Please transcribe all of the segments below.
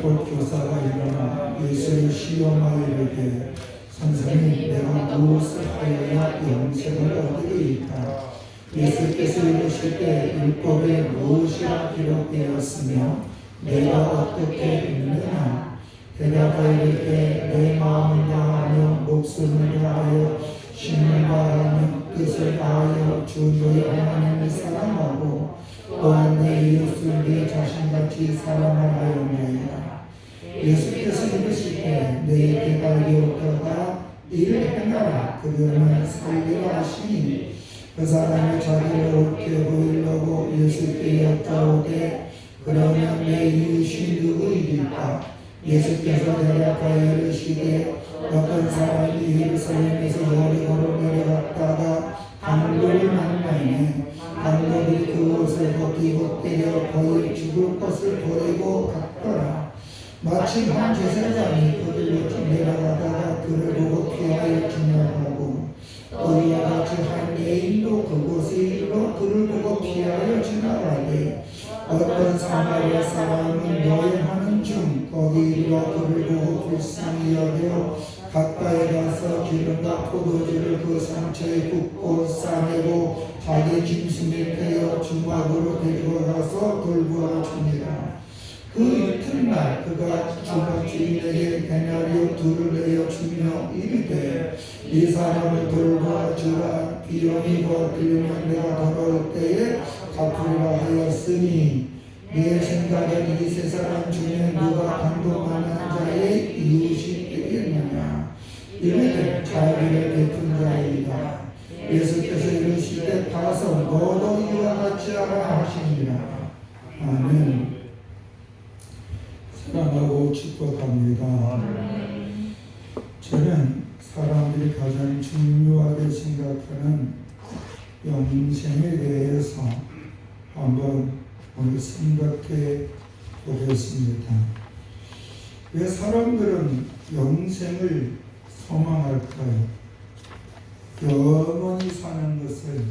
곧 교사가 일어나 예수를 시험하여 이르되 선생님, 내가 무엇을 하여야 영생을 얻으리이까? 예수께서 이르실 때 율법에 무엇이라 기록되었으며 내가 어떻게 읽느냐? 대답하여 이르되 내 마음을 다하며 목숨을 다하여 힘을 다하며 뜻을 다하여 주 너희 하나님을 사랑하고 또한 내 이웃을 내 자신같이 사랑하여나이다. 예수께서 이르시되 너희에게 달리었다가 이를 행하라. 그러면 살리라 하시니 그 사람이 자기를 옳게 보이려고 예수께 여짜오되 그러면 내 이웃이 누구이리까? 예수께서 대답하여 이르시되 어떤 사람이 예루살렘에서 여리고로 내려갔다가 강도를 만나니 강도들이 그 옷을 벗기고 때려 거의 죽을 것을 버리고 갔더라. 마침 한 제사장이 그들로 내려가다가 그를 보고 피하여 지나가고 또 이와 같이 한 레인도 그곳에 이르러 그를 보고 피하여 지나가되 어떤 사마리아 사람은 여행하는 중 거기 이르러 그를 보고 불쌍히 여겨 가까이 가서 기름과 포도주를 그 상처에 붓고 싸매고 자기 짐승에 태워 주막으로 데리고 가서 돌보아 주니라. 그 이튿날 그가 주막 주인에게 데나리오 둘을 내어 주며 이르되 이 사람을 돌보아 주라. 비용이 더 들리면 내가 돌아올 때에 갚으리라 하였으니 내 생각엔 이 세 사람 중에 누가 강도만한 자의 이웃이 되겠느냐? 이르되 자기를 베푼 자이다. 예수께서 이르시되 가서 너도 이와 같이 하라 하시니라. 아멘. 사랑하고 축복합니다. 저는 사람들이 가장 중요하게 생각하는 영생에 대해서 한번 오늘 생각해 보겠습니다. 왜 사람들은 영생을 소망할까요? 영원히 사는 것을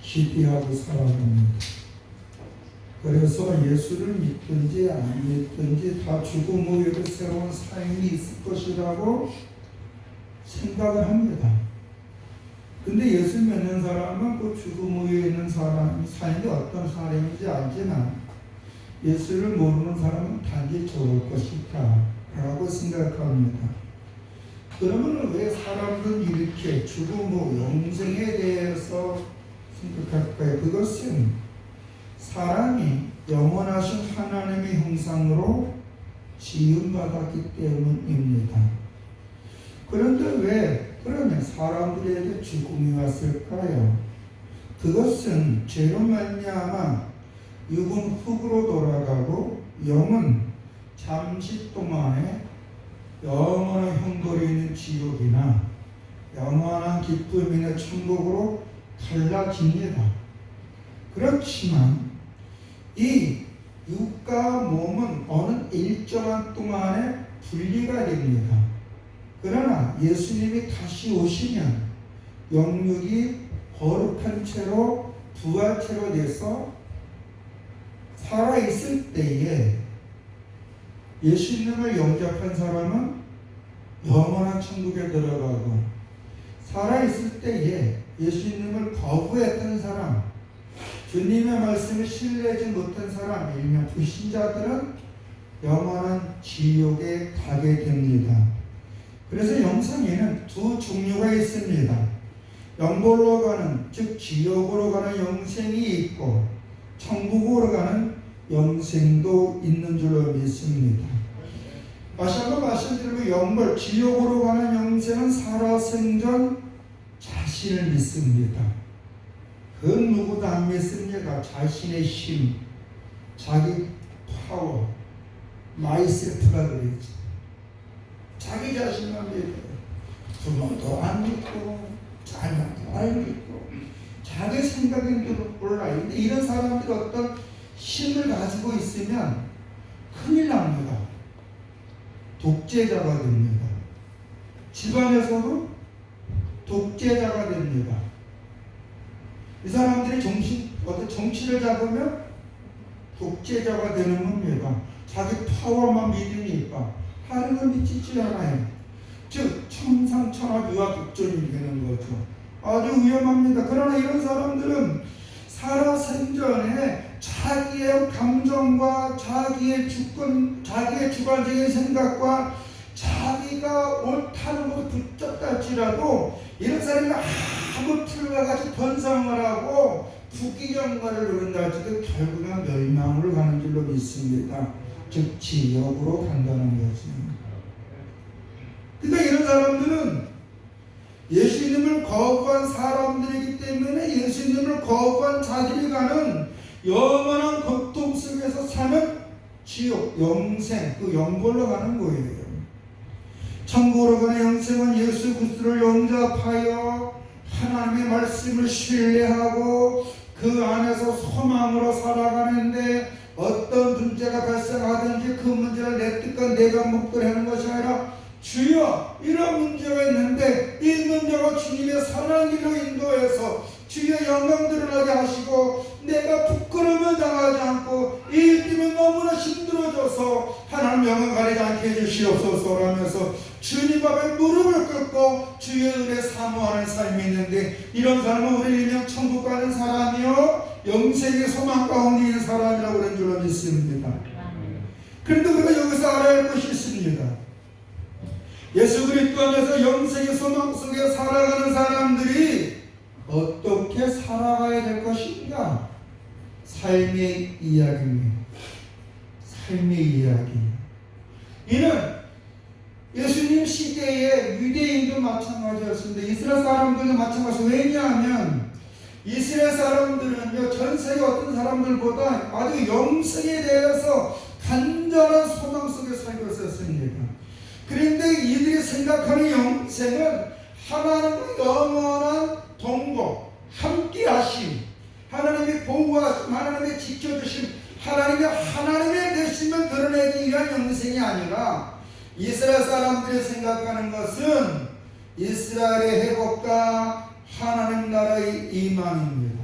기대하고 살아갑니다. 그래서 예수를 믿든지 안 믿든지 다 죽음 후에도 새로운 삶이 있을 것이라고 생각을 합니다. 근데 예수 믿는 사람은 그 죽음 후에 있는 사람이 삶이 어떤 사람인지 알지만 예수를 모르는 사람은 단지 좋을 것이다 라고 생각합니다. 그러면 왜 사람들은 이렇게 죽음 후 영생에 대해서 생각할까요? 그것은 사람이 영원하신 하나님의 형상으로 지음받았기 때문입니다. 그런데 왜 그러면 사람들에게 죽음이 왔을까요? 그것은 죄로 말미암아 육은 흙으로 돌아가고 영은 잠시 동안에 영원한 형벌이 있는 지옥이나 영원한 기쁨이 있는 천국으로 갈라집니다. 그렇지만 이 육과 몸은 어느 일정한 동안에 분리가 됩니다. 그러나 예수님이 다시 오시면 영육이 거룩한 채로 부활체로 돼서 살아있을 때에 예수님을 영접한 사람은 영원한 천국에 들어가고 살아있을 때에 예수님을 거부했던 사람, 주님의 말씀을 신뢰하지 못한 사람, 일명 불신자들은 영원한 지옥에 가게 됩니다. 그래서 영생에는 두 종류가 있습니다. 영벌로 가는, 즉 지옥으로 가는 영생이 있고 천국으로 가는 영생도 있는 줄로 믿습니다. 다시 한번 말씀드리면 영벌, 지옥으로 가는 영생은 살아생전 자신을 믿습니다. 그 누구도 안 믿습니다. 자신의 힘, 자기 파워, 마이셀프라 그랬지. 자기 자신만 믿어요. 부모도 안 믿고 자녀도 안 믿고 자기 생각에도 몰라요. 근데 이런 사람들이 어떤 힘을 가지고 있으면 큰일 납니다. 독재자가 됩니다. 집안에서도 독재자가 됩니다. 이 사람들이 어떤 정치를 잡으면 독재자가 되는 겁니다. 자기 파워만 믿으니까 다른 걸 믿지 않아요. 즉 청상천하 유아독존이 되는 거죠. 아주 위험합니다. 그러나 이런 사람들은 살아생전에 자기의 감정과 자기의 주관적인 생각과 자기가 옳다는 것을 붙잡다 할지라도 이런 사람이 아무 틀과 같이 번성을 하고 부귀영화를 누린다 할지라도 결국은 멸망으로 가는 줄로 믿습니다. 즉 지옥으로 간다는 거죠. 그러니까 이런 사람들은 예수님을 거부한 사람들이기 때문에 예수님을 거부한 자들이 가는 영원한 고통 속에서 사는 지옥, 영생, 그 영벌로 가는 거예요. 천국으로 가는 영생은 예수 그리스도를 영접하여 하나님의 말씀을 신뢰하고 그 안에서 소망으로 살아가는데 어떤 문제가 발생하든지 그 문제를 내 뜻과 내가 먹도록 하는 것이 아니라 주여 이런 문제가 있는데 이 문제가 주님의 선한 길로 인도해서 주의 영광 드러나게 하시고 내가 부끄러움을 당하지 않고 이 일 때문에 너무나 힘들어져서 하나님 영광 가리지 않게 해주시옵소서 하면서 주님 앞에 무릎을 꿇고 주의 은혜 사모하는 삶이 있는데 이런 사람은 우리 일명 천국 가는 사람이요 영생의 소망 가운데 있는 사람이라고 그런 줄로 믿습니다. 그런데 우리가 여기서 알아야 할 것이 있습니다. 예수 그리스도 안에서 영생의 소망 속에 살아가는 사람들이 어떻게 살아가야 될 것인가? 삶의 이야기입니다. 삶의 이야기. 이는 예수님 시대의 유대인도 마찬가지였습니다. 이스라엘 사람들도 마찬가지였습니다. 왜냐하면 이스라엘 사람들은요, 전 세계 어떤 사람들보다 아주 영생에 대해서 간절한 소망 속에 살고 있었습니다. 그런데 이들이 생각하는 영생은 하나님의 영원한 동거, 함께하심, 하나님의 보호하심, 하나님의 지켜주심, 하나님의 되심을 드러내기 위한 영생이 아니라 이스라엘 사람들이 생각하는 것은 이스라엘의 회복과 하나님 나라의 이망입니다.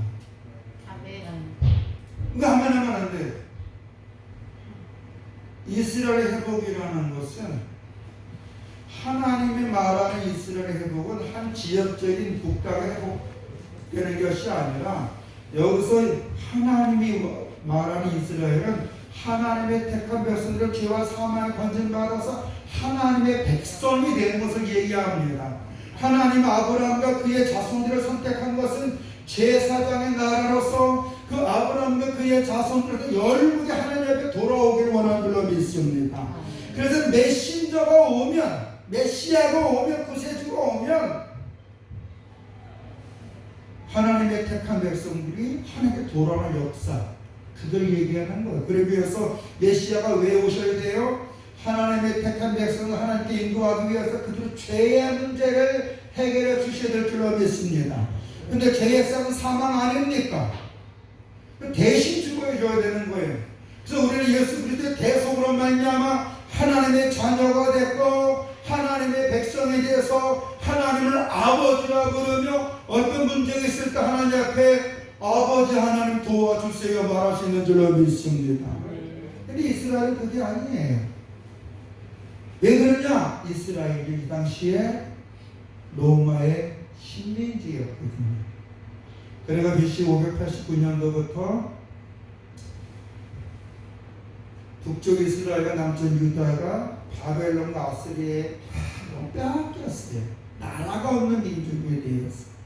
이거 하면 안 돼요. 이스라엘의 회복이라는 것은 하나님이 말하는 이스라엘의 회복은 한 지역적인 국가가 회복되는 것이 아니라 여기서 하나님이 말하는 이스라엘은 하나님의 택한 백성들을 죄와 사망에 건진받아서 하나님의 백성이 되는 것을 얘기합니다. 하나님 아브라함과 그의 자손들을 선택한 것은 제사장의 나라로서 그 아브라함과 그의 자손들을 열국의 하나님 앞에 돌아오기를 원하는 줄로 믿습니다. 그래서 메시아가 오면 구세주가 오면 하나님의 택한 백성들이 하나님께 돌아오는 역사, 그걸 얘기하는 거예요. 그러기 위해서 메시아가 왜 오셔야 돼요? 하나님의 택한 백성을 하나님께 인도하기 위해서 그들의 죄의 문제를 해결해 주셔야 될 줄로 믿습니다. 근데 계획상은 사망 아닙니까? 대신 죽어줘야 되는 거예요. 그래서 우리는 예수 그리스도의 대속으로 말미암아 하나님의 자녀가 됐고 하나님의 백성에 대해서 하나님을 아버지라 부르며 어떤 문제가 있을 때 하나님 앞에 아버지 하나님 도와주세요 말하시는 줄로 믿습니다. 근데 이스라엘은 그게 아니에요. 왜 그러냐? 이스라엘이 이 당시에 로마의 식민지였거든요. 그래가 BC 589년도부터 북쪽 이스라엘과 남쪽 유다가 바벨론과 아스리아에 빼앗겼어요. 나라가 없는 민족이 되었어요.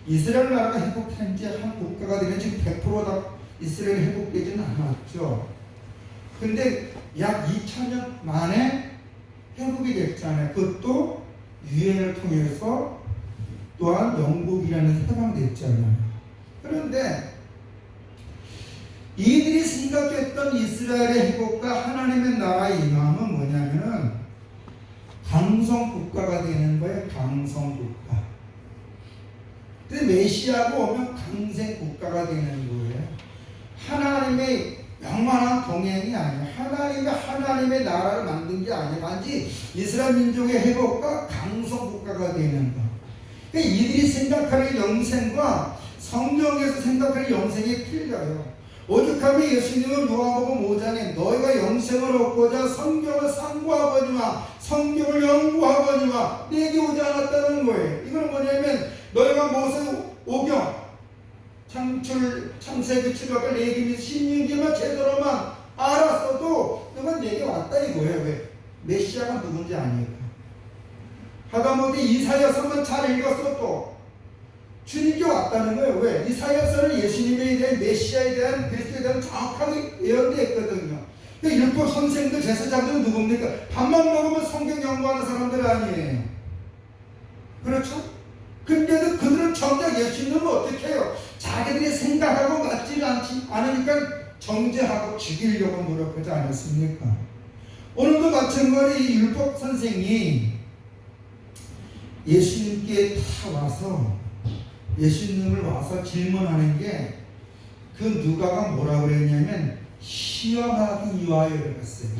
이스라엘 나라가 회복한 지 한 국가가 되면 지금 100%다 이스라엘이 회복되지는 않았죠. 근데 약 2000년 만에 회복이 됐잖아요. 그것도 유엔을 통해서 또한 영국이라는 해방됐잖아요. 그런데 이들이 생각했던 이스라엘의 회복과 하나님의 나라의 임함은 뭐냐면은 강성 국가가 되는 거예요. 강성 국가. 근데 메시아가 오면 강생 국가가 되는 거예요. 하나님의 영원한 동행이 아니에요. 하나님의 나라를 만든 게 아니에요. 단지 이스라엘 민족의 회복과 강성 국가가 되는 거. 그러니까 이들이 생각하는 영생과 성경에서 생각하는 영생이 틀려요. 오죽하면 예수님은 요한복음 5장에 너희가 영생을 얻고자 성경을 상고하거니와 성경을 연구하거니와 내게 오지 않았다는 거예요. 이건 뭐냐면 너희가 모세오경 창세기 출애굽 레위기 신명기만 제대로만 알았어도 너가 내게 왔다 이거예요. 왜? 메시아가 누군지 아니까. 하다못해 이사야서만 잘 읽었어도 주님께 왔다는 거예요. 왜? 이사야서는 예수님에 대한 메시아에 대한 그리스도에 대한 정확하게 예언되어 있거든요. 율법 선생들 제사장들은 누굽니까? 밥만 먹으면 성경 연구하는 사람들 아니에요. 그렇죠? 근데도 그들은 정작 예수님은 어떻게 해요? 자기들이 생각하고 맞지 않으니까 정죄하고 죽이려고 노력하지 않았습니까? 오늘도 마찬가지로 이 율법 선생이 예수님께 다 와서 예수님을 와서 질문하는 게 그 누가가 뭐라 그랬냐면 시험하기 위하여 그랬어요.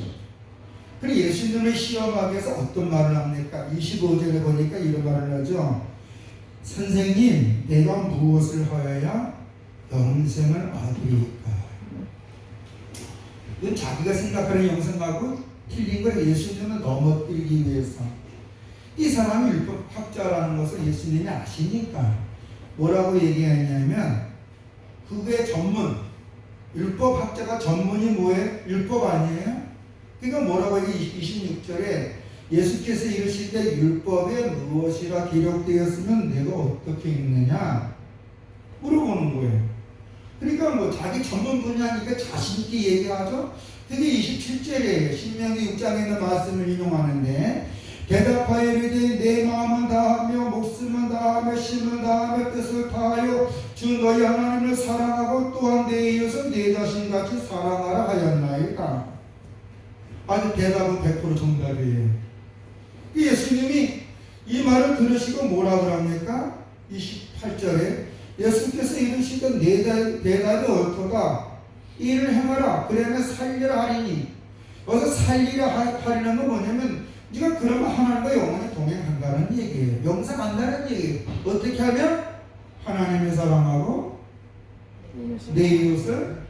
그리고 예수님을 시험하기 위해서 어떤 말을 합니까? 25절에 보니까 이런 말을 하죠. 선생님, 내가 무엇을 하여야 영생을 얻으리까? 이건 자기가 생각하는 영생하고 틀린 걸 예수님은 넘어뜨리기 위해서. 이 사람이 율법학자라는 것을 예수님이 아시니까 뭐라고 얘기했냐면 그게 전문, 율법학자가 전문이 뭐예요? 율법 아니에요? 그러니까 뭐라고 얘기 26절에 예수께서 이르실 때 율법에 무엇이라 기록되었으면 내가 어떻게 읽느냐 물어보는 거예요. 그러니까 뭐 자기 전문 분야니까 자신있게 얘기하죠. 그게 27절에 신명기 6장에 있는 말씀을 인용하는데 대답하여 이르되 내 마음은 다하며 목숨은 다하며 힘은 다하며 뜻을 다하여 주 너희 하나님을 사랑하고 또한 내 이웃을 내 자신같이 사랑하라 하였나이다. 아주 대답은 100% 정답이에요. 예수님이 이 말을 들으시고 뭐라 그럽니까? 28절에 예수께서 이르시던 대답이 옳도다. 이를 행하라. 그러면 살리라 하리니. 여기서 살리라 하리는 건 뭐냐면 네가 그러면 하나님과 영원히 동행한다는 얘기예요. 영생한다는 얘기예요. 어떻게 하면? 하나님을 사랑하고 내 이웃을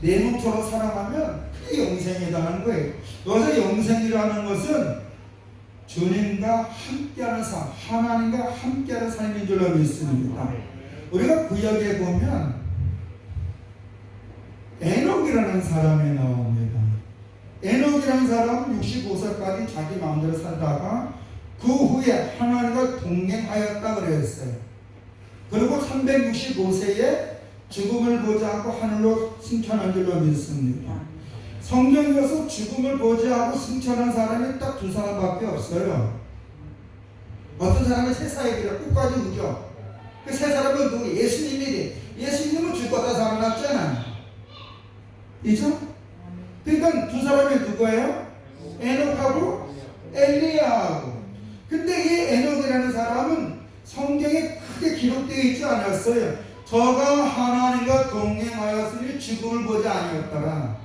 내 몸처럼 사랑하면 그게 영생이라는 거예요. 여기서 영생이라는 것은 주님과 함께하는 삶, 하나님과 함께하는 삶인 줄로 믿습니다. 우리가 구약에 보면 에녹이라는 사람이 나옵니다. 에녹이라는 사람은 65살까지 자기 마음대로 살다가 그 후에 하나님과 동행하였다 그랬어요. 그리고 365세에 죽음을 보지 않고 하늘로 승천한 줄로 믿습니다. 성경에서 죽음을 보지 않고 승천한 사람이 딱 두 사람밖에 없어요. 어떤 사람은 세사에게라 끝까지 우죠. 그 세 사람은 누구? 예수님이 예수님은 죽었다 살아났잖아. 이죠? 그러니까 두 사람이 누구예요? 에녹하고 엘리야하고. 근데 이 에녹이라는 사람은 성경에 크게 기록되어 있지 않았어요. 저가 하나님과 동행하였으니 죽음을 보지 아니었더라.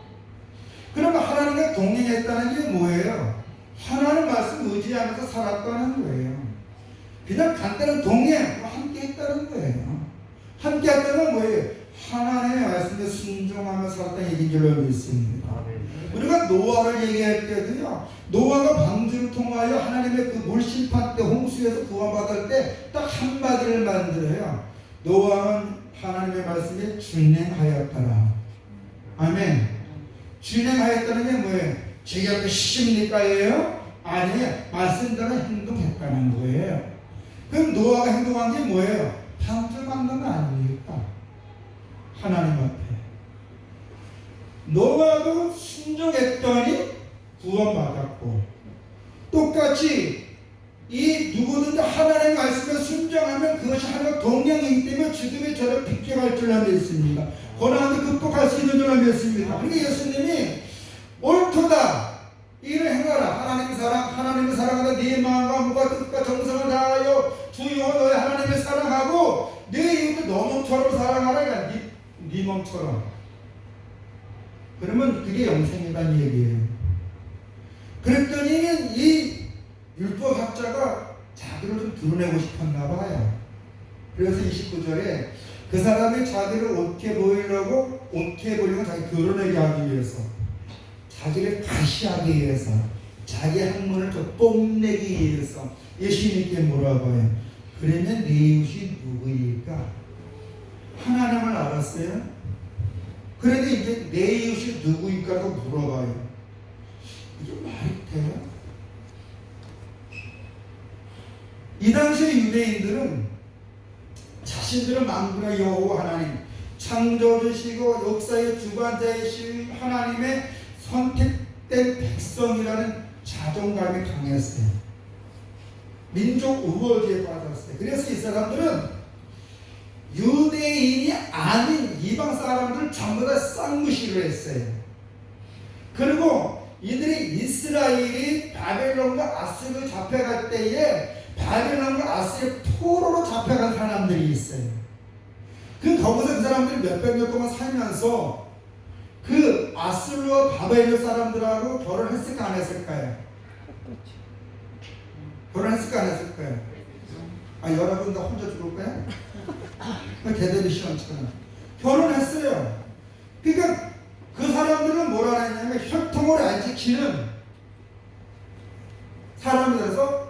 그러면 하나님과 동행했다는 게 뭐예요? 하나님 말씀 의지하면서 살았다는 거예요. 그냥 간단한 동행, 함께 했다는 거예요. 함께 했다는 건 뭐예요? 하나님의 말씀에 순종하며 살았다는 얘기인 줄로 믿습니다. 우리가 노아를 얘기할 때도요, 노아가 방주를 통하여 하나님의 그 물심판 때 홍수에서 구원받을 때 딱 한마디를 만들어요. 노아는 하나님의 말씀에 준행하였더라. 아멘. 준행하였다는 게 뭐예요? 제가 그 십니까예요? 아니에요. 말씀대로 행동했다는 거예요. 그럼 노아가 행동한 게 뭐예요? 방주 만든 거 아닙니까? 하나님 앞에. 노아도 순종했더니 구원받았고, 똑같이 이 누구든지 하나님의 말씀에 순종하면 그것이 하나님과 동행이기 때문에 죽음의 저를 비켜갈 줄 믿습니다. 고난도 극복할 수 있는 줄 믿습니다. 그러니까 예수님이 옳도다. 이를 행하라. 하나님을 사랑하다 네 마음과 몸과 뜻과 정성을 다하여 주 여호와 너의 하나님을 사랑하고 네 이웃을 너 몸처럼 사랑하라. 네 몸처럼. 그러면 그게 영생이라는 얘기예요. 그랬더니 이 율법학자가 자기를 좀 드러내고 싶었나 봐요. 그래서 29절에 그 사람이 자기를 옳게 보이려고 옹태해버리고 자기 결혼하게 하기 위해서, 자기를 가시하기 위해서, 자기 학문을 더 뽐내기 위해서 예수님께 뭐라고 해요? 그러면 내 이웃이 누구일까? 하나님을 알았어요. 그런데 이제 내 이웃이 누구일까도 물어봐요. 이게 말이 돼요? 이 당시의 유대인들은 자신들의 만군의 여호와 하나님, 창조주시고 역사의 주관자이신 하나님의 선택된 백성이라는 자존감이 강했어요. 민족 우월주의에 빠졌어요. 그래서 이 사람들은 유대인이 아닌 이방 사람들 전부 다 쌍무시를 했어요. 그리고 이들이 이스라엘이 바벨론과 아스르로 잡혀갈 때에 바벨론과 아스르의 포로로 잡혀간 사람들이 있어요. 거기서 그 사람들이 몇백 년 동안 살면서 그 아스르와 바벨론 사람들하고 결혼했을까 안 했을까요? 결혼했을까 안 했을까요? 아, 여러분 다 혼자 죽을 거야? 대대비 시험처럼 결혼했어요. 그러니까 그 사람들은 뭐라 했냐면 혈통을 안 지키는 사람이라서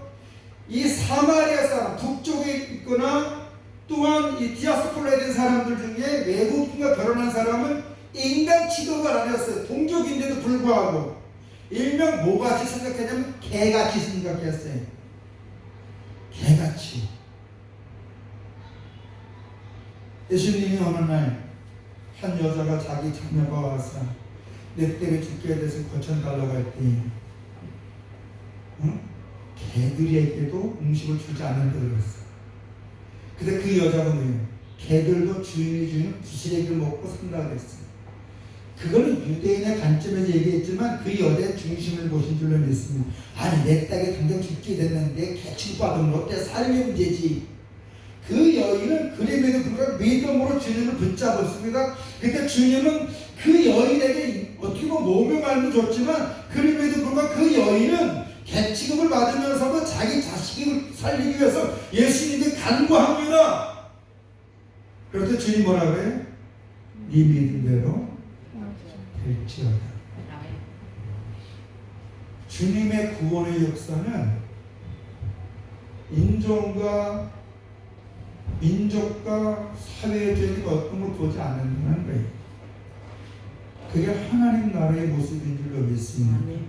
이 사마리아 사람, 북쪽에 있거나 또한 이 디아스포라에 된 사람들 중에 외국인과 결혼한 사람은 인간 취급을 안 했어요. 동족인데도 불구하고 일명 뭐같이 생각했냐면 개같이 생각했어요. 개같이. 예수님이 어느 날 한 여자가 자기 자녀가 와서 내 때문에 죽게 돼서 거쳐달라고 할 때 개들에게도 음식을 주지 않는다고 그랬어. 근데 그 여자가 뭐예요? 개들도 주인이 주는 부스레기를 먹고 산다고 그랬어요. 그거는 유대인의 관점에서 얘기했지만 그 여자의 중심을 보신 줄로 믿습니다. 아니 내 딸이 당장 죽게 됐는데 개취받으면 어때? 삶의 문제지. 그 여인은 그림에도 불구하고 믿음으로 주님을 붙잡았습니다. 그러니까 주님은 그 여인에게 어떻게 보면 몸의 말도 줬지만 그림에도 불구하고 그 여인은 개취급을 받으면서도 자기 자식을 살리기 위해서 예수님께 간구합니다. 그럴 때 주님 뭐라고 해요? 네 믿음대로 될지어다. 주님의 구원의 역사는 인종과 민족과 사회적인 어떤 걸 보지 않는다는 거예요. 그게 하나님 나라의 모습인 줄로 믿습니다.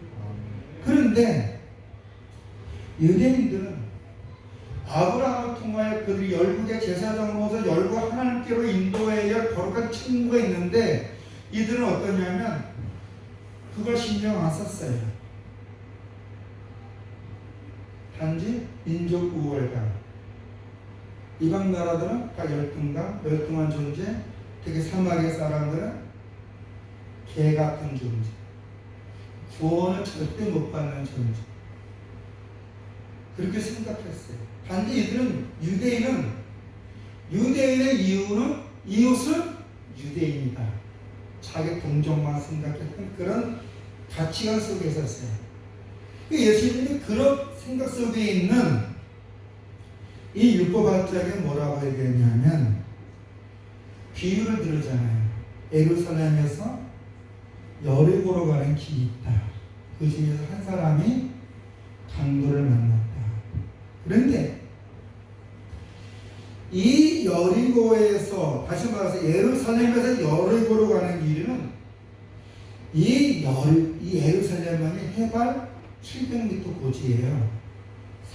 그런데 유대인들은 아브라함을 통하여 그들이 열국의 제사장으로서 열국 하나님께로 인도해야 할 거룩한 친구가 있는데 이들은 어떠냐면 그걸 신경 안 썼어요. 단지 민족 우월감. 이방 나라들은 다 열등한 존재, 특히 사마리아 사람들은 개 같은 존재, 구원을 절대 못 받는 존재. 그렇게 생각했어요. 단지 이들은 유대인의 이웃은 유대인이다. 자기 동족만 생각했던 그런 가치관 속에 있었어요. 예수님이 그런 생각 속에 있는 이 율법학자에게 뭐라고 얘기했냐면 비유를 들었잖아요. 예루살렘에서 여리고로 가는 길이 있다. 그 중에서 한 사람이 강도를 만났다. 그런데 이 여리고에서 다시 말해서 예루살렘에서 여리고로 가는 길은 이 예루살렘만이 해발 700m 고지예요.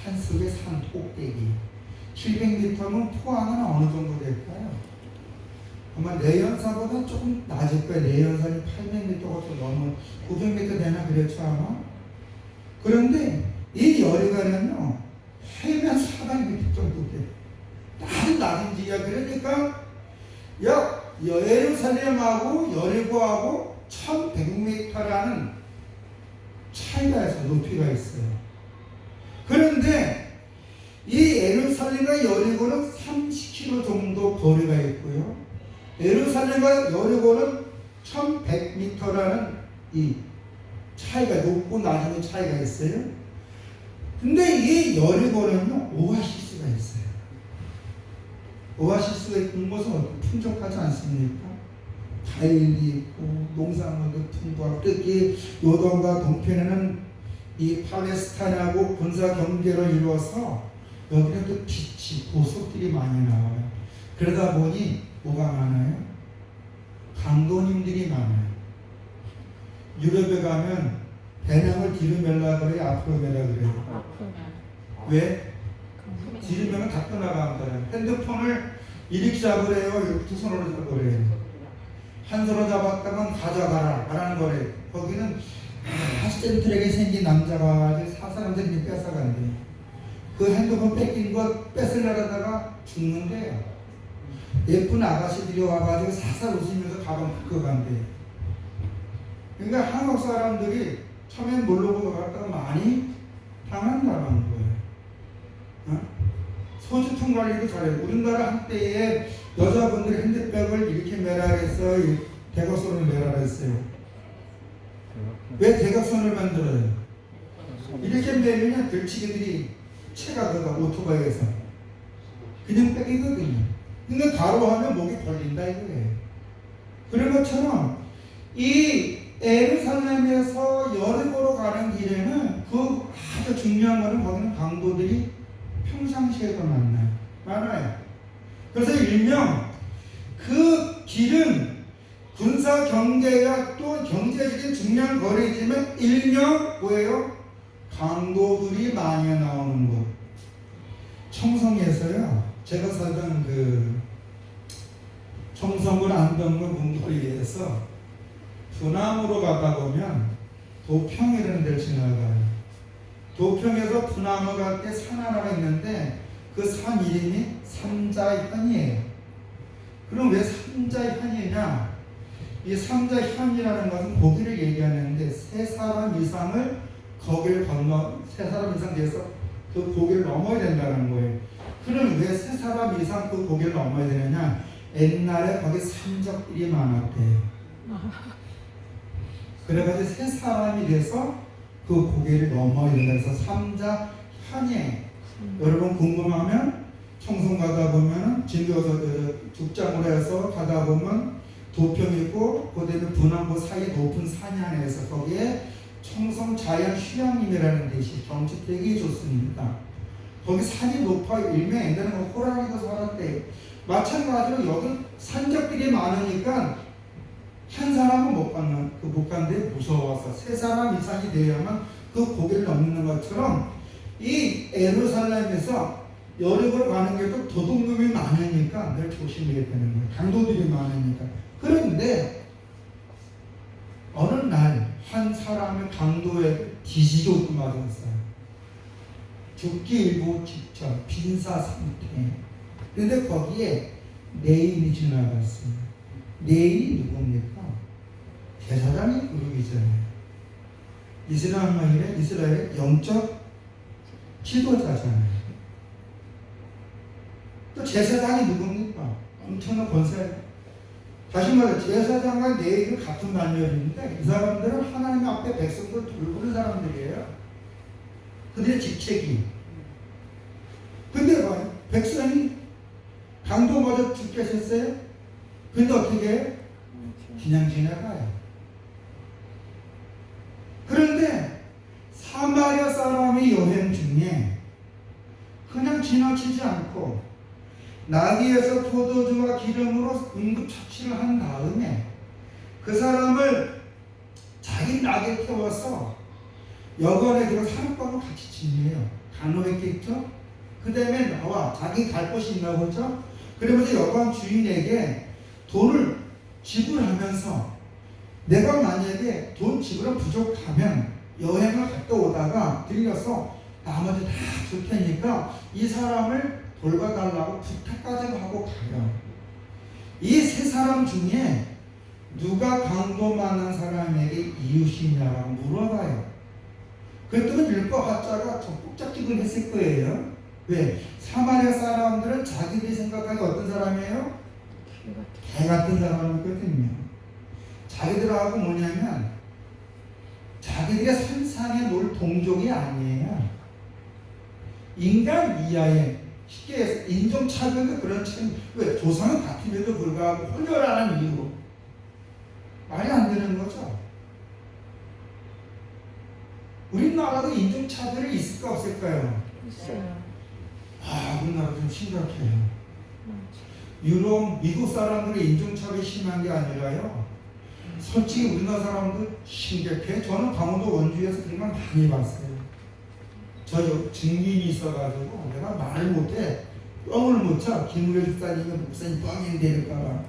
산속의 산 꼭대기. 700m면 포항은 어느 정도 될까요? 아마 내연사보다 조금 낮을 거예요. 내연산이 800m가 더 넘은 900m 되나 그랬죠 아마. 그런데 이 여리고는요 해면 400m 정도 돼요. 아주 낮은 지야. 그러니까 예루살렘하고 여리고하고 1100m라는 차이가 있어요. 높이가 있어요. 그런데 이 예루살렘과 여리고는 30km 정도 거리가 있고요. 예루살렘과 여리고는 1100m라는 이 차이가 높고 낮은 차이가 있어요. 근데 이 여리고는요 오아시스가 있어요. 오아시스가 있는 곳은 풍족하지 않습니까? 과일이 있고 농산물도 풍부하고 특히 요단과 동편에는 이 팔레스타인하고 군사 경계를 이루어서 여기는 또 빛이 보석들이 많이 나와요. 그러다 보니 뭐가 많아요? 강도님들이 많아요. 유럽에 가면 배낭을 뒤로 매려 그래요? 앞으로 매려 그래요? 왜? 뒤로 매면 다 떠나간다. 핸드폰을 이렇게 잡으래요? 이렇게 두 손으로 잡으래요? 한 손으로 잡았다면 가져가라 라는 거래요. 거기는 센트랙에 생긴 남자가 사람들이 뺏어간대요. 그 핸드폰 뺏긴 거 뺏으려다가 죽는데요. 예쁜 아가씨들이 와가지고 살살 웃으면서 가방 긁어간대요. 그러니까 한국 사람들이 처음엔 모르고 갔다가 많이 당한다는 거예요. 어? 소지품 관리도 잘해요. 우리나라 한때에 여자분들이 핸드백을 이렇게 매라 해서 대각선을 매라 했어요. 왜 대각선을 만들어요? 이렇게 매면 들치기들이 채가 들어가 오토바이에서 그냥 뺏기거든요. 근데 가로하면 목이 걸린다 이거예요. 그런 것처럼 이 예루살렘에서 여리고로 가는 길에는 그 아주 중요한 거는 거기는 강도들이 평상시에도 많아요. 그래서 일명 그 길은 군사 경계가 또 경제적인 중요한 거리지만 일명 뭐예요? 강도들이 많이 나오는 곳. 청송에서요. 제가 살던 그 청송군 안동군 문고리에서 분암으로 가다 보면 도평이라는 데를 지나가요. 도평에서 분암을 갈 때 산 하나가 있는데 그 산 이름이 삼자현이에요. 그럼 왜 삼자현이냐? 이 삼자현이라는 것은 고기를 얘기하는데 세 사람 이상을 거기를 세 사람 이상 돼서 그 고기를 넘어야 된다는 거예요. 그럼 왜 세 사람 이상 그 고기를 넘어야 되느냐? 옛날에 거기 산적들이 많았대요. 그래가지고 세 사람이 돼서 그 고개를 넘어야 된다 해서 삼자현이에요. 여러분 궁금하면 청송 가다 보면 진교서 죽장으로 해서 가다 보면 도평 있고 그 다음에 분암고 사이에 높은 산이 하나 있어. 거기에 청송 자연 휴양림이라는 데시 경치 되게 좋습니다. 거기 산이 높아 일명 옛날에는 호랑이도 살았대. 마찬가지로 여기 산적들이 많으니까 한 사람은 못 간데 무서워서 세 사람 이상이 되어야만 그 고개를 넘는 것처럼 이 예루살렘에서 여리고로 가는 게도 도둑놈이 많으니까 늘 조심해야 되는 거예요. 강도들이 많으니까. 그런데 어느 날 한 사람의 강도에 뒤지고 맞았어요. 죽기 일보 직전 빈사 상태. 그런데 거기에 내인이 지나갔어요. 내인이 누굽니까? 제사장이 그룹이잖아요. 이스라엘의 영적 지도자잖아요. 또 제사장이 누굽니까? 엄청난 권세. 다시 말해 제사장과 내인은 같은 단열인데 이 사람들은 하나님 앞에 백성들 돌보는 사람들이에요. 그들의 직책이. 근데 봐요. 백성이 강도 맞아 죽게 하셨어요? 근데 어떻게 해요? 그냥 지나가요. 그런데 사마리아 사람이 여행 중에 그냥 지나치지 않고 나귀에서 포도주와 기름으로 응급처치를 한 다음에 그 사람을 자기 나귀에 태워서 여관에 들어서 하룻밤을 같이 지내요. 간호했겠죠? 그 다음에 나와 자기 갈 곳이 있나 보죠? 그러면서 여관 주인에게 돈을 지불하면서 내가 만약에 돈 지불은 부족하면 여행을 갔다 오다가 들려서 나머지 다 줄 테니까 이 사람을 돌봐달라고 부탁까지 하고 가요. 이 세 사람 중에 누가 강도 많은 사람에게 이웃이냐고 물어봐요. 그랬더니 율법학자가 적극적지근 했을 거예요. 왜? 사마리아 사람들은 자기들이 생각하기 어떤 사람이에요? 개 같은 사람이거든요. 자기들하고 뭐냐면 자기들의 선상에 놀 동족이 아니에요. 인간 이하의 쉽게 해서 인종차별도 그런 책. 왜? 조상은 같음에도 불구하고 혼혈하는 이유로 말이 안 되는 거죠. 우리나라도 인종차별이 있을까 없을까요? 있어요. 우리나라 좀 심각해요. 유럽, 미국 사람들의 인종차별이 심한 게 아니라요. 솔직히 우리나라 사람들 심각해. 저는 강원도 원주에서 그런 걸 많이 봤어요. 저 증민이 있어가지고 내가 말을 못해. 뻥을 못 쳐. 김우려 집사님이 목사님 뻥이 되니까.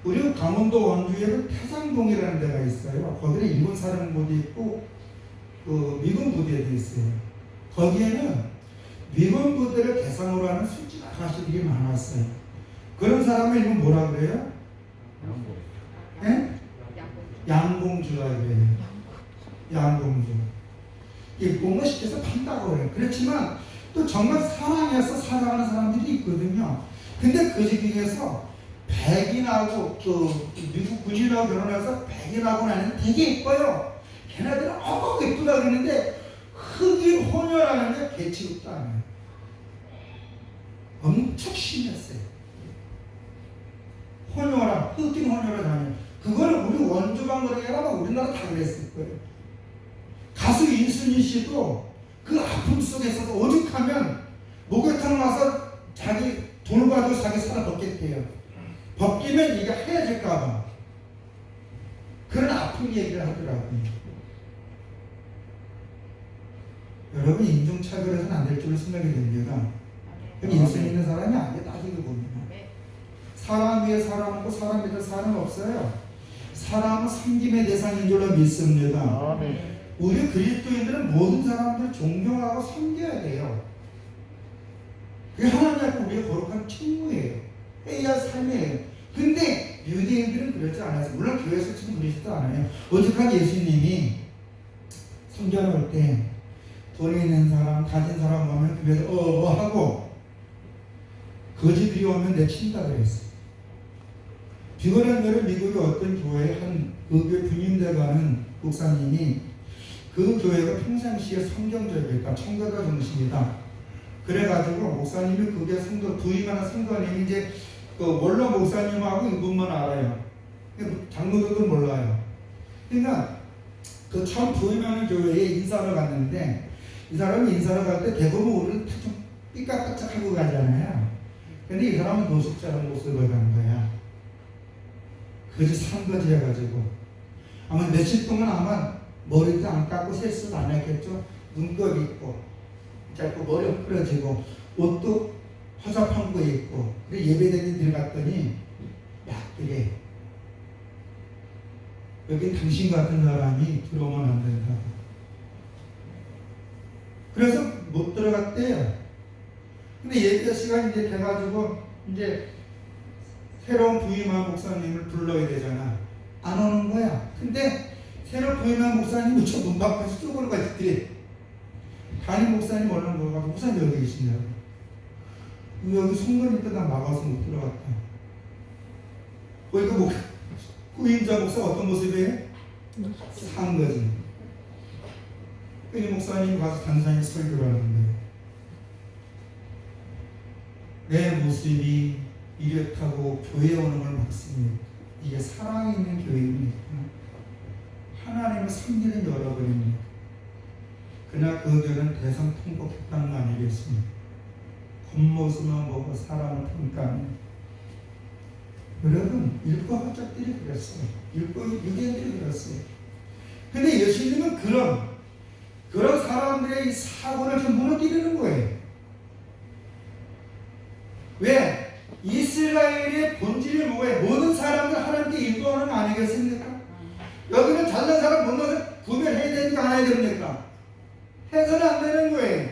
우리 강원도 원주에는 태상동이라는 데가 있어요. 거기는 일본 사령부도 있고 그 미군 부대도 있어요. 거기에는 미군 부대를 대상으로 하는 술집 아가씨들이 많았어요. 그런 사람을 이름 뭐라 그래요? 예? 양공주라 그래요. 양공주. 이 뭔가 시켜서 판다고 해요. 그렇지만 또 정말 사랑해서 살아가는 사람들이 있거든요. 근데 그 중에서 백인하고 그 미국 군인하고 결혼해서 백인하고 나는 되게 이뻐요. 걔네들은 예쁘다 그러는데 흑인 혼혈하는데 개 취급도 안 해요. 엄청 심했어요. 혼혈아, 흑인 혼혈을 다녀요. 그거는 우리 원주방 그런 게 아니라 우리나라 다 그랬을 거예요. 가수 이순희 씨도 그 아픔 속에서 오죽하면 목욕탕 와서 자기 돈 가지고 자기 살아 벗겠대요. 벗기면 이게 하얘질까봐 그런 아픔 얘기를 하더라고요. 여러분 인종차별해서는 안 될 줄로 생각이 됩니다. 인생 있는 사람이 아니에요. 따지고 보면 사람 위에 사람 없고 사람 밑에 사람 없어요. 사람은 섬김의 대상인 줄로 믿습니다. 우리 그리스도인들은 모든 사람들을 존경하고 섬겨야 돼요. 그게 하나님 앞에 우리의 거룩한 책무예요. 해야 삶이에요. 근데 유대인들은 그렇지 않아요. 물론 교회에서 지금 그러지도 않아요. 오죽한 예수님이 성전에 올 때 돈이 있는 사람, 가진 사람 오면 교회에서 하고 거지들이 오면 내친다 그랬어요. 비건한 날에 미국의 어떤 교회에 그 교회 부임돼가는 목사님이 그 교회가 평상시에 성경적이니까 청교도 정신이다. 그래가지고 목사님이 그게 부임하는 성도님이 이제 그 원로 목사님하고 이분만 알아요. 장로들은 몰라요. 그러니까 그 처음 부임하는 교회에 인사를 갔는데 이 사람이 인사를 갈 때 대부분 우리는 좀 삐까삐짝하고 가잖아요. 근데 이 사람은 노숙자는 모습을 간 거야. 그지 산거지 해가지고 아마 며칠 동안 아마 머리도 안 깎고 세수도 안 했겠죠. 눈곱 있고 짧고 머리 흐려지고 옷도 화장판 거 입고 그래 예배당에 들어갔더니 약들이 여기 당신 같은 사람이 들어오면 안 된다. 그래서 못 들어갔대요. 근데 예배 시간이 이제 돼가지고 이제 새로운 부임한 목사님을 불러야 되잖아. 안 오는 거야. 근데 새로 부임한 목사님이 저 문 밖에서 쪼그려 가지더래. 담임 목사님 얼른 물어가지고 목사님 여기 계시냐고. 여기 송문이 때가 막아서 못 들어갔다. 그러니까 후임자 목사 어떤 모습이에요? 산 거지. 이 목사님 가서 단상에 설교를 하는데 내 모습이 이렇다고 교회에 오는 걸 막습니다. 이게 사랑이 있는 교회입니까? 하나님을 섬기는 여러분입니다. 그러나 그 교회는 대성통곡했다는 거 아니겠습니까? 겉모습만 보고 사람을 평가하는 여러분 율법학자들이 그랬어요. 유대인들이 그랬어요. 근데 예수님은 그런 사람들의 이 사고를 좀 무너뜨리는 거예요. 왜? 이스라엘의 본질이 뭐예요? 모든 사람들 하나님께 인도하는 거 아니겠습니까? 여기는 잘난 사람 못난 사람 구별해야 되니까 안 해야 됩니까? 해서는 안 되는 거예요.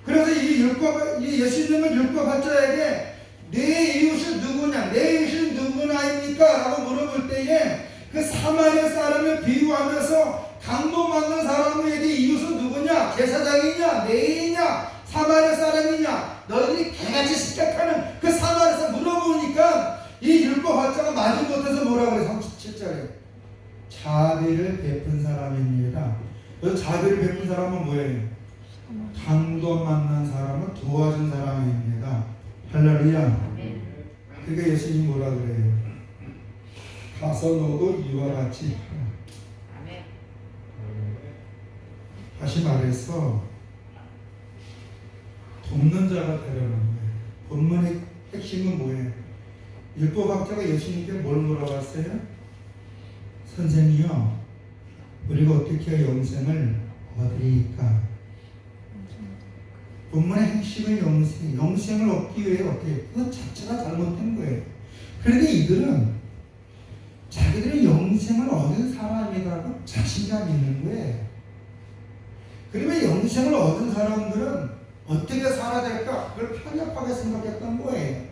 그래서 이 예수님은 율법학자에게 내 이웃은 누구냐? 내 이웃은 누구나입니까? 라고 물어볼 때에 그 사마리아 사람을 비유하면서 강도 맞는 사람에게 이웃은 누구냐? 제사장이냐? 레위냐? 사마리아 사람이냐? 너희들이 개같이 sik격하는 그 사마리아 사람 물어보니까 이 율법학자가 마지 못해서 뭐라 그래? 37절에 자비를 베푼 사람입니다. 그 자비를 베푼 사람은 뭐예요? 강도 만난 사람을 도와준 사람입니다. 할렐루야. 그러니까 예수님이 뭐라 그래요? 가서 너도 이와 같이 하라. 아멘. 다시 말해서 돕는 자가 되려는 거예요. 본문의 핵심은 뭐예요? 율법학자가 예수님께 뭘 물어봤어요? 선생이요, 우리가 어떻게 영생을 얻으리까? 본문의 핵심은 영생을 얻기 위해 어떻게? 그것 자체가 잘못된 거예요. 그런데 이들은 자기들은 영생을 얻은 사람이라고 자신감 있는 거예요. 그러면 영생을 얻은 사람들은 어떻게 살아야 될까? 그걸 편협하게 생각했던 거예요.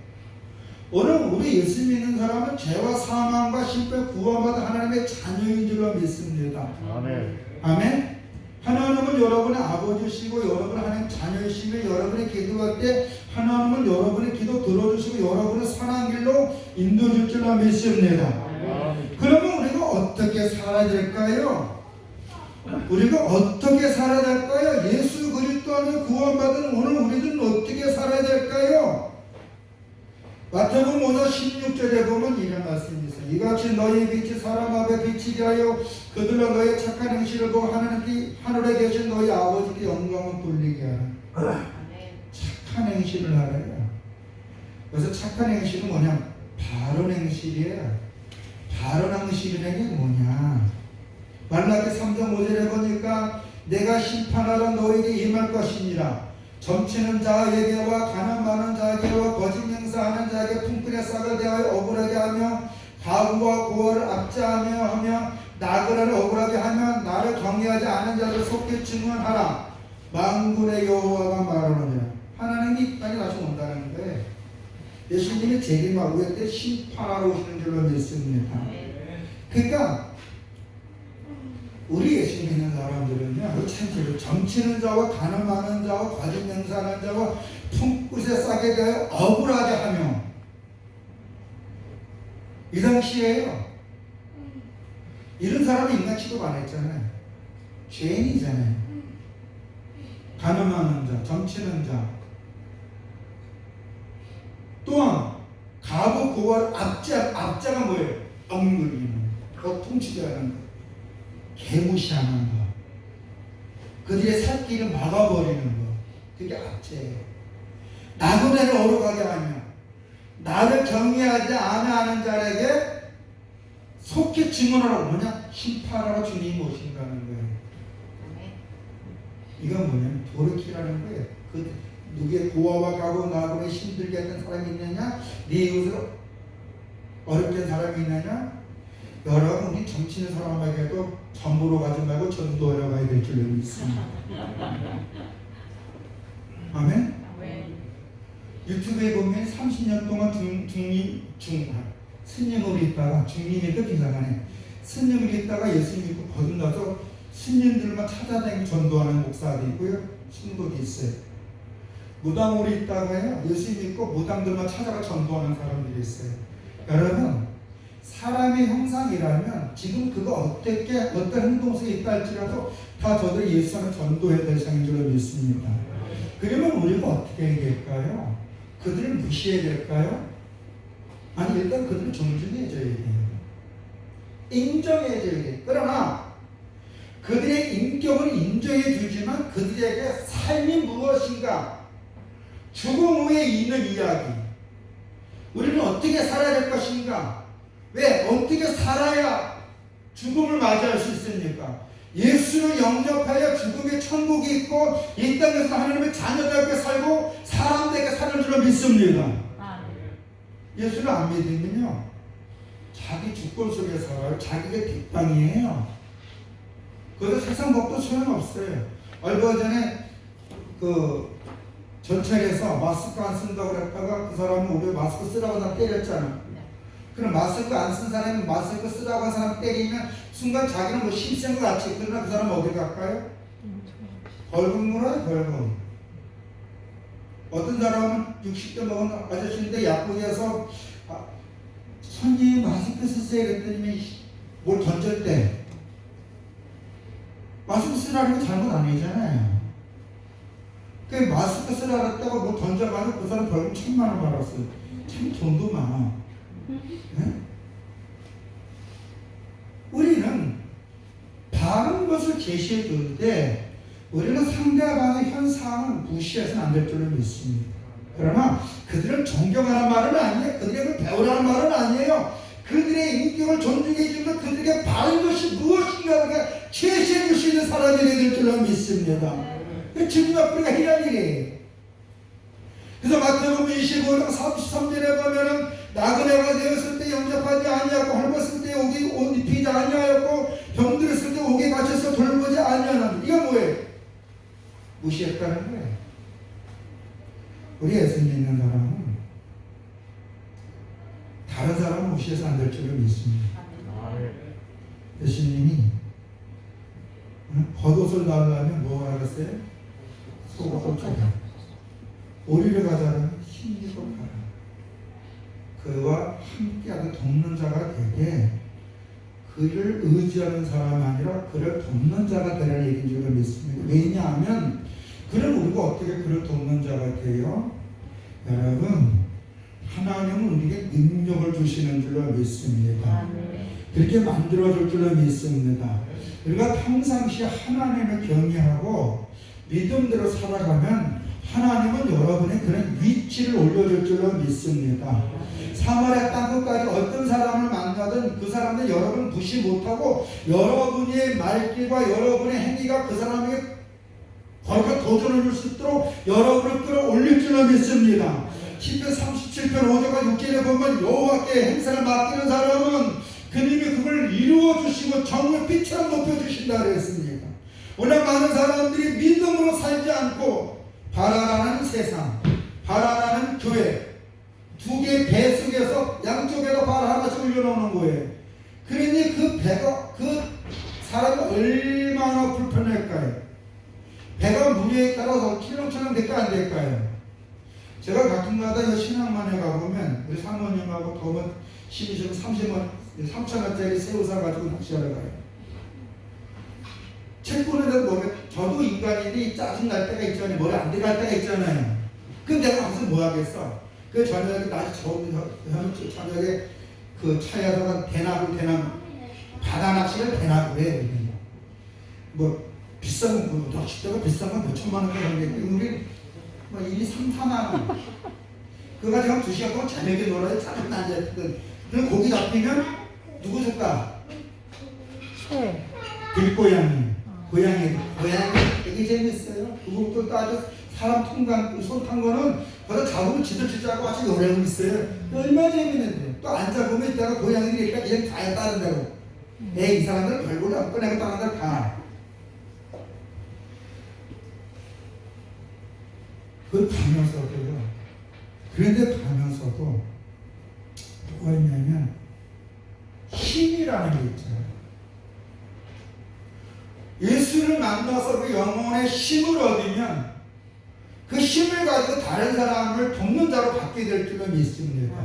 오늘 우리 예수 믿는 사람은 죄와 사망과 심판에 구원받은 하나님의 자녀인 줄로 믿습니다. 아멘. 아멘. 하나님은 여러분의 아버지시고 여러분 하나님 자녀이시며 여러분의 기도할 때 하나님은 여러분의 기도 들어주시고 여러분을 선한 길로 인도해 줄 줄로 믿습니다. 그러면 우리가 어떻게 살아야 될까요? 우리가 어떻게 살아야 될까요? 예수 그리스도 안에 구원받은 오늘 우리들은 어떻게 살아야 될까요? 마태복음 5장 16절에 보면 이런 말씀이 있어요. 이같이 너희 빛이 사람 앞에 비치게 하여 그들로 너희 착한 행실을 보고 하늘에 계신 너희 아버지께 영광을 돌리게 하라. 착한 행실을 하래요. 그래서 착한 행실은 뭐냐? 바른 행실이에요. 바른 행실이라는 게 뭐냐? 말라기 3장 5절에 보니까 내가 심판하러 너에게 임할 것이니라. 점치는 자에게와 가난 많은 자에게와 거짓 맹세하는 자에게 품꾼의 싹을 대하여 억울하게 하며 가부와 고아를 압제하며 나그네를 억울하게 하며 나를 경외하지 않은 자를 속히 증언하라. 만군의 여호와가 말하느니라. 하나님이 이 땅에 다시 온다는 거예요. 예수님이 재림하고 그때 심판하러 오시는 줄로 믿습니다. 그러니까 우리 예수 믿는 사람들은요, 참으로 점치는 자와 가늠 많은 자와 거짓 맹세하는 자와 품꾼의 싹에 대하여 억울하게 하며, 이 당시에요, 이런 사람이 인간 취급 안 했잖아요. 죄인이잖아요. 가늠 많은 자, 점치는 자, 또한 가부 고아를 압자가 뭐예요? 억눌리는 거, 통치게 하는 거, 개무시하는 거, 그들의 살 길을 막아버리는 거, 그게 압제예요. 나그네를 어룩하게 하며 나를 경외하지 않는 자에게 속히 증언하라고, 뭐냐? 심판하러 주님이 오신다는 거예요. 이건 뭐냐면 돌이키라는 거예요. 그 누구의 고아와 가고 나그네 힘들게 했던 사람이 있느냐? 네 이웃을 어렵게 한 사람이 있느냐? 여러분, 우리 점치는 사람에게도 전부로 가지 말고 전도하러 가야 될 줄로 믿습니다. 아멘? 유튜브에 보면 30년 동안 스님으로 있다가, 중림에도 비상하네. 스님으로 있다가 예수 믿고 거듭나서 스님들만 찾아다니고 전도하는 목사도 있고요, 신부도 있어요. 무당으로 있다가요, 예수 믿고 무당들만 찾아가 전도하는 사람들이 있어요. 여러분, 사람의 형상이라면 지금 그거 어떤 행동성이 있다 할지라도 다 저들 예수 안에 전도해야 될 상인 줄로 믿습니다. 그러면 우리가 어떻게 해야 될까요? 그들을 무시해야 될까요? 아니, 일단 그들을 존중해줘야 돼요. 인정해줘야 돼요. 그러나 그들의 인격을 인정해 주지만 그들에게 삶이 무엇인가, 죽음 후에 있는 이야기, 우리는 어떻게 살아야 될 것인가, 왜 어떻게 살아야 죽음을 맞이할 수 있습니까? 예수를 영접하여 죽음의 천국이 있고 이 땅에서 하나님의 자녀답게 살고 사람답게 사는 줄로 믿습니다. 예수를 안 믿으면요, 자기 주권 속에 살아요. 자기가 뒷방이에요. 그래서 세상 법도 소용없어요. 얼마 전에 그 전철에서 마스크 안 쓴다고 그랬다가 그 사람은 우리 마스크 쓰라고 다 때렸잖아. 그럼 마스크 안 쓴 사람이 마스크 쓰라고 한 사람 때리면 순간 자기는 뭐 힘센 것 같이, 그러나 그 사람은 어디 갈까요? 벌금 물어요, 벌금. 어떤 사람은 60대 먹은 아저씨인데 약국에서 손님 마스크 쓰세요 그랬더니 뭘 던졌대. 마스크 쓰라는 게 잘못 아니잖아요. 그 마스크 쓰라 그랬다고 뭐 던져가지고 그 사람 벌금 1,000만 원 받았어요. 참 돈도 많아. 네? 제시해 주는데 우리는 상대방의 현 상황을 무시해서는 안 될 줄을 믿습니다. 그러나 그들을 존경하는 말은 아니에요. 그들에게 배우라는 말은 아니에요. 그들의 인격을 존중해 주면 그들에게 바른 것이 무엇인가를 제시해 줄 수 있는 사람이 될 줄로 믿습니다. 주님 앞에 우리가 해야 일이에요. 그래서 마태복음 25장 33절에 보면은 나그네가 되었을 때 영접하지 아니하고 헐벗을 때 옷 입히지 아니하였고 병들었을 때 옥에 갇혀서 돌보지 아니하는 이거 뭐예요? 무시했다는 거예요. 우리 예수 믿는 사람은 다른 사람 무시해서 안 될 줄을 믿습니다. 예수님이 겉옷을 달라면 뭐 하겠어요? 속옷을 줘라. 오리를 가자면 힘있고 가라. 그와 함께하고 돕는 자가 되게 그를 의지하는 사람이 아니라 그를 돕는 자가 되라는 얘기인 줄 믿습니다. 왜냐하면 그럼 우리가 어떻게 그를 돕는 자가 돼요? 여러분, 하나님은 우리에게 능력을 주시는 줄로 믿습니다. 그렇게 만들어줄 줄로 믿습니다. 우리가 평상시에 하나님을 경외하고 믿음대로 살아가면 하나님은 여러분의 그런 위치를 올려줄 줄로 믿습니다. 사마리아 땅 끝까지 어떤 사람을 만나든 그 사람은 여러분 무시 못하고 여러분의 말길과 여러분의 행위가 그 사람에게 거기가 도전을 줄 수 있도록 여러분을 끌어올릴 줄로 믿습니다. 10편 37편 5절과 6절에 보면 여호와께 행사를 맡기는 사람은 그님이 그걸 이루어주시고 정의 빛처럼 높여주신다 그랬습니다. 오늘 많은 사람들이 믿음으로 살지 않고 바라라는 세상, 바라라는 교회 두 개의 배 속에서 양쪽에다 발 하나씩 올려놓는 거예요. 그러니 그 배가 그 사람이 얼마나 불편할까요? 배가 무게에 따라서 킬로처럼 될까 안 될까요? 제가 가끔가다 신앙만에 가보면 우리 사모님하고 더면 12점 3,000원짜리 새우 사가지고 낚시하러 가요. 채권에다 보면 저도 인간인이 짜증날 때가 있잖아요. 머리 안 들어갈 때가 있잖아요. 그럼 내가 무슨 뭐 하겠어? 그 저녁에 날씨 좋은 저녁에 그 차에다가 대나무 바다 낚시를 대나무 해. 뭐 비싼 거 낚싯대가 비싼 건 몇 천만 원 그런데 우리 뭐 1, 2, 3, 4만 원. 그거 가지고 2시간 동안 저녁에 놀아야 잠깐 앉아있거든. 그럼 고기 잡히면 누구 줄까? 들고양이. 고양이 되게 재밌어요. 그것도 아주 사람 손 탄 거는 거기다 잡으면 지들지들하고 같이 노래하고 있어요. 얼마나 재밌는데. 또 안 잡으면 이따가 고양이들이 그냥 가야 따른다고. 이 사람들은 별볼이 없고 내가 다른 데를 가. 그걸 가면서도요. 그런데 가면서도 뭐가 있냐면 힘이라는 게 있잖아요. 예수를 만나서 그 영혼의 힘을 얻으면 그 힘을 가지고 다른 사람을 돕는 자로 바뀌게 될 줄로 믿습니다.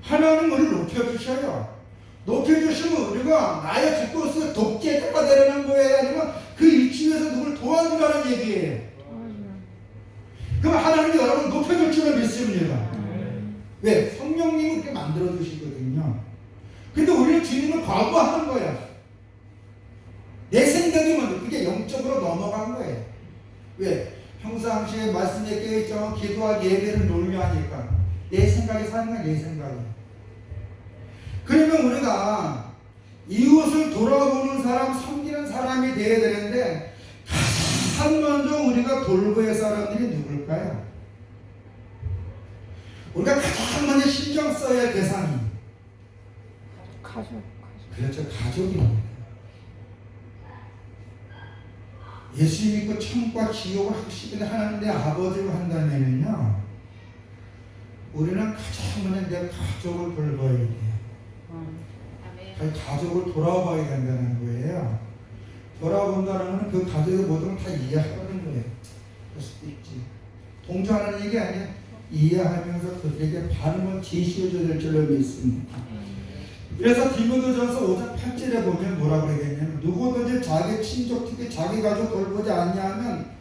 하나님 우리를 높여주셔요. 높여주시면 우리가 나의 죽고서 독재자가 되려는 거예요? 아니면 그 일중에서 누굴 도와주라는 얘기예요? 그럼 하나님이 여러분 높여줄 줄로 믿습니다. 왜? 성령님이 그렇게 만들어주시거든요. 근데 우리는 주님을 과부하는 거야. 내 생각이 먼저 그게 영적으로 넘어간 거예요. 왜? 평상시에 말씀에 깨있죠. 기도와 예배를 논리하니까 내 생각이 사는 거야. 내 생각이. 그러면 우리가 이웃을 돌아보는 사람, 섬기는 사람이 되어야 되는데 가장 먼저 우리가 돌보야 할 사람들이 누굴까요? 우리가 가장 먼저 신경 써야 할 대상이 가족. 그렇죠. 가족입니다. 예수 믿고 천국과 지옥을 확실히 하는 내 아버지로 한다면요, 우리는 가장 먼저 내 가족을 돌봐야 돼요. 가족을 돌아봐야 된다는 거예요. 돌아본다는 건 그 가족의 모든 걸 다 이해하는 거예요. 그럴 수도 있지. 동조하는 얘기 아니야. 이해하면서 그들에게 바른 제시해줘야 될 줄로 믿습니다. 그래서 디모데전서 5장 8절에 보면 뭐라고 그러겠냐면 누구든지 자기 친족 특히 자기 가족 돌보지 않냐면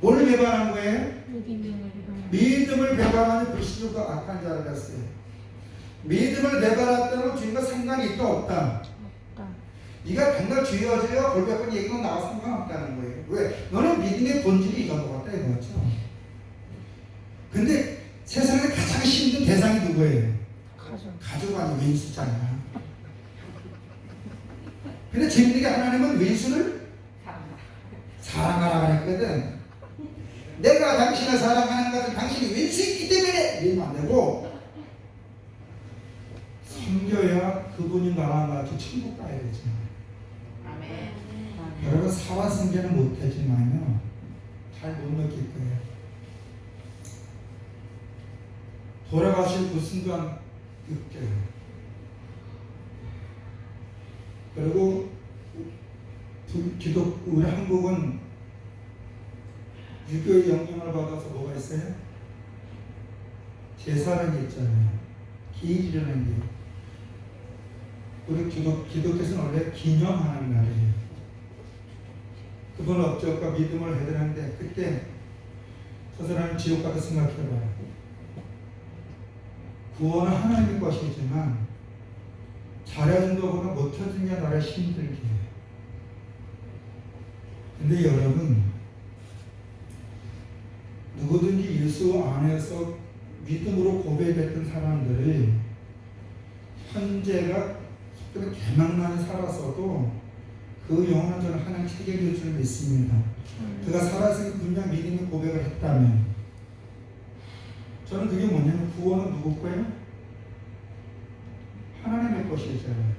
뭘 배반한 거예요? 믿음을 배반하는 불신자도 악한 자를 했어요. 믿음을 배반했다는 주님과 상관이 있다 없다? 네가 백날 주여주여 골백번 얘기가 나와 상관없다는 거예요. 왜? 너는 믿음의 본질이 이건 것 같다 이거죠. 근데 세상에 가장 힘든 대상이 누구예요? 가족 아니 왼수잖아. 근데 재밌는 게 하나님은 왼수를 사랑하라 그랬거든. 내가 당신을 사랑하는 것은 당신이 왼수이기 때문에 이러면 안 되고 섬겨야 그분이 나랑 같이 천국 가야 되죠. 아멘. 여러분 살아 승계는 못하지만요 잘 못 느낄 거예요. 돌아가실 그 순간 느껴요. 그리고 우리 한국은 유교의 영향을 받아서 뭐가 있어요? 제사라는 게 있잖아요. 기일이라는 게. 우리 기독교에서는 원래 기념하는 날이에요. 그분은 어쩔까 믿음을 해야 되는데 그때 저 사람은 지옥 가서 생각해봐요. 구원은 하나님의 것이지만 잘해준 것보다 못해준 게 나를 힘들게 해요. 근데 여러분 누구든지 예수 안에서 믿음으로 고백했던 사람들이 현재가 개망난에 살았어도 그 영혼은 저는 하나님 책임질 줄 믿습니다. 그가 살아서 분명 믿음의 고백을 했다면 저는 그게 뭐냐면 구원은 누구 거예요? 하나님의 것이잖아요.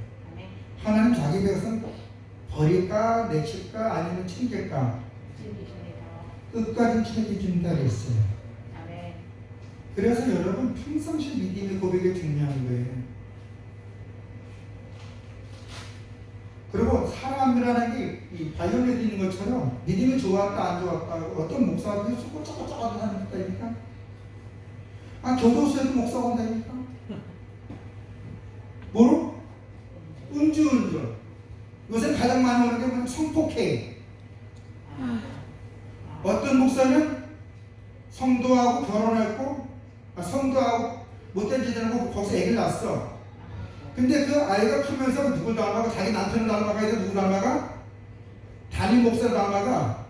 하나님 자기 백성 버릴까 내칠까 아니면 챙길까 끝까지 책임진다 그랬어요. 그래서 여러분 평상시 믿음의 고백이 중요한 거예요. 그리고 사람이라는 게 이 바이올렛 있는 것처럼 믿음이 좋았다 안 좋았다 어떤 목사들이 쪼꼬쪼꼬쪼꼬 한다니까 아 교도소에도 목사가 온다니까 뭐로? 음주운전 요새 가장 많이 오는 게 뭐냐면 성폭행 어떤 목사는 성도하고 결혼했고 성도하고 못된 짓을 하고 거기서 애기를 낳았어. 근데 그 아이가 크면서 누굴 닮아가? 자기 남편을 닮아가야 돼? 누구 닮아가? 담임 목사 닮아가.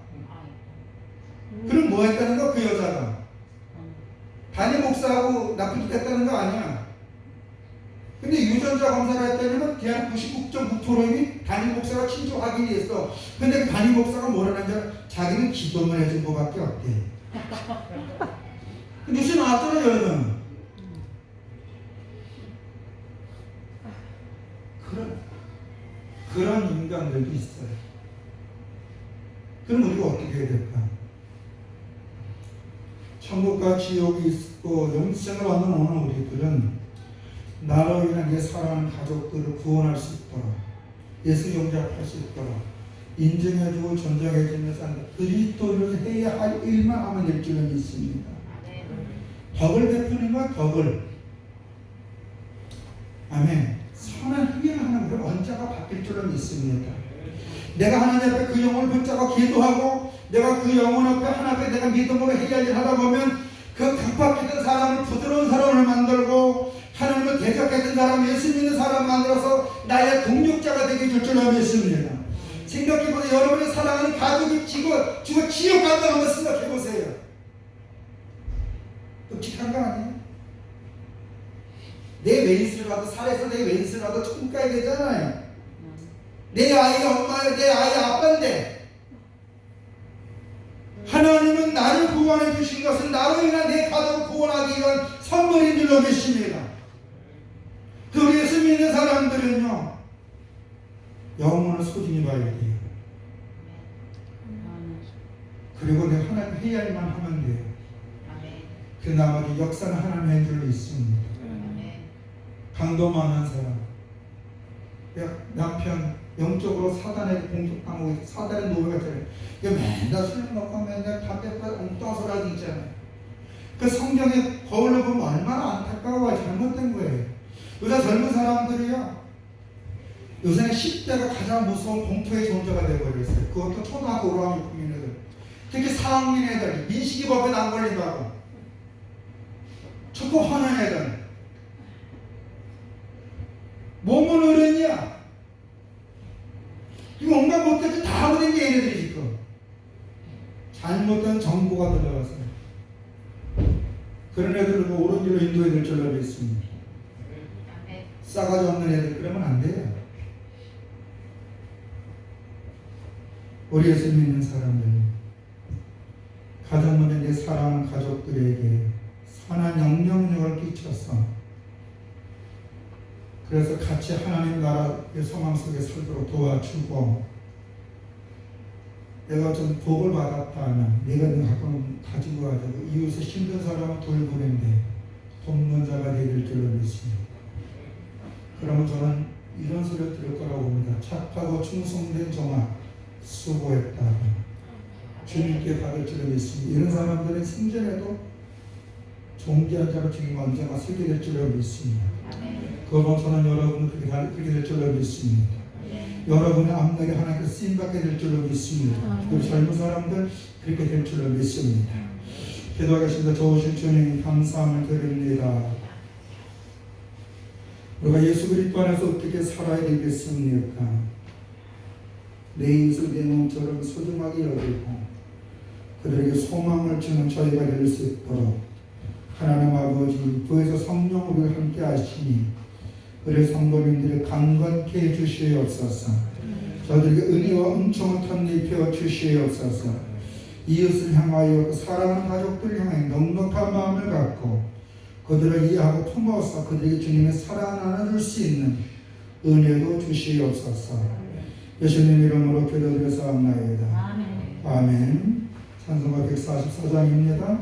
그럼 뭐 했다는 거? 그 여자가 담임 목사하고 나쁜 짓 했다는 거 아니야. 근데 유전자 검사를 했더니 대한 99.9%이 담임 목사가 친족 확인이 됐어. 근데 그 담임 목사가 뭐라는지 자기는 기도만 해준 거밖에 없대. 뉴스 나왔잖아요 여러분. 그런 인간들도 있어요. 그럼 우리가 어떻게 해야 될까? 천국과 지옥이 있고 영생을 얻는 오늘 우리들은 나로 인한 내 사랑하는 가족들을 구원할 수 있도록 예수 영접할 수 있도록 인정해주고 존중해주면서 그리스도를 해야 할 일만 하면 될 줄은 믿습니다. 덕을 베푸는 건 덕을 아멘. 선한 행위를 하는 그 원자가 바뀔 줄은 믿습니다. 내가 하나님 앞에 그 영혼을 붙잡고 기도하고 내가 그 영혼 앞에 하나님 앞에 내가 믿음으로 해야 일 하다 보면 그 각박했던 사람을 부드러운 사람을 만들고 하나님을 대적했던 사람 예수 믿는 사람 만들어서 나의 동력자가 되게 줄 줄은 믿습니다. 생각해보세요. 여러분이 사랑하는 가족이 죽어 지옥 간다고 한번 생각해보세요. 끔찍한 거 아니에요? 내 왼수라도 살에서 내 왼수라도 천국 가야 되잖아요. 내 아이 엄마예요. 내 아이 아빠인데 하나님은 나를 구원해 주신 것은 나로 인한 내 가족을 구원하기 위한 선물인 줄로 믿습니다. 그 예수 믿는 사람들은요 영혼을 소중히 봐야 돼요. 그리고 내가 하나님 해야 할 일만 하면 돼요. 그 나머지 역사는 하나님 한 줄로 있습니다. 강도 많은 사람 남편 영적으로 사단에게 공격당하고 사단의 노예가 되는 이게 맨날 술 먹고 맨날 담배 피고 엉뚱한 소리 하고 있잖아요. 그 성경에 거울로 보면 얼마나 안타까워 잘못된 거예요. 요새 젊은 사람들이요 요새는 10대가 가장 무서운 공포의 존재가 되어버렸어요. 그것도 초등학교 5학년 6학년 애들 특히 4학년 애들 민식이 법에 안 걸린다고 초코 하는 애들 몸은 어른이야. 아버지 얘네들이 지금 잘못된 정보가 들어가서 그런 애들을 옳은 길로 인도해야 될 줄로 믿습니다. 아멘. 싸가지 없는 애들 그러면 안 돼요. 우리 예수 믿는 사람들, 가정문에 내 사랑하는 가족들에게 선한 영향력을 끼쳤어. 그래서 같이 하나님 나라의 소망 속에 살도록 도와주고, 내가 좀 복을 받았다 하면 내가 가끔 가지고 가지고 이웃에 힘든 사람은 돌보는데 돕는 자가 되길 줄로 믿습니다. 그러면 저는 이런 소리를 들을 거라고 봅니다. 착하고 충성된 종아 수고했다. 주님께 받을 줄로 믿습니다. 이런 사람들은 생전에도 존귀한 자로 주님 언제나 쓰게 될 줄로 믿습니다. 그러면 저는 여러분은 그렇게 될 줄로 믿습니다. 여러분의 앞날에 하나님께 쓰임받게 될 줄로 믿습니다. 그리고 젊은 사람들 그렇게 될 줄로 믿습니다. 기도하겠습니다. 좋으신 주님 감사함을 드립니다. 우리가 예수 그리스도 안에서 어떻게 살아야 되겠습니까? 내 이웃을 내 몸처럼 소중하게 여기고 그들에게 소망을 주는 저희가 될 수 있도록 하나님 아버지 부에서 성령 우리와 함께 하시니 우리 성도님들을 강건케 해주시옵소서. 저들에게 은혜와 은총을 덧입혀 주시옵소서. 이웃을 향하여 사랑하는 가족들을 향하여 넉넉한 마음을 갖고 그들을 이해하고 품어서 그들에게 주님의 사랑을 나눠줄 수 있는 은혜도 주시옵소서. 예수님 이름으로 기도드려사옵나이다. 아멘. 아멘. 찬송가 144장입니다.